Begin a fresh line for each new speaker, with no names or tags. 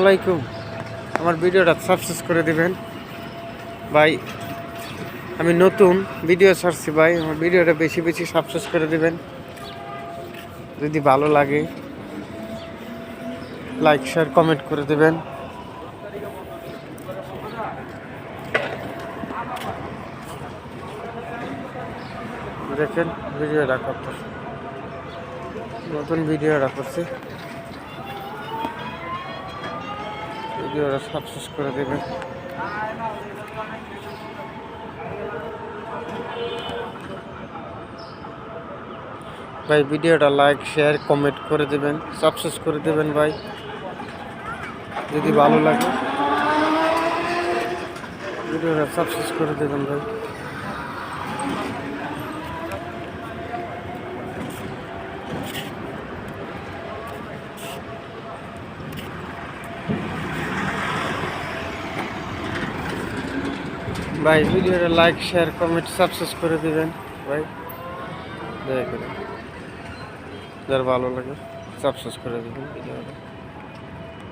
আলাইকুম। আমার ভিডিওটা সাবস্ক্রাইব করে দিবেন ভাই। আমি নতুন ভিডিও ছাড়ছি ভাই, আমার ভিডিওটা বেশি বেশি সাবস্ক্রাইব করে দিবেন। যদি ভালো লাগে লাইক শেয়ার কমেন্ট করে দিবেন। দেখেন ভিডিওটা করতেছি, নতুন ভিডিওটা করছি, ভিডিওটা সাবস্ক্রাইব করে দেবেন। ভাই ভিডিওটা লাইক শেয়ার কমেন্ট করে দেবেন, সাবস্ক্রাইব করে দেবেন ভাই যদি ভালো লাগে। ভিডিওটা সাবস্ক্রাইব করে দেবেন ভাই। ভাই ভিডিওটা লাইক শেয়ার কমেন্ট সাবস্ক্রাইব করে দিবেন ভাই, দয়া করে যার ভালো লাগে সাবস্ক্রাইব করে দিবেন ভিডিওটা।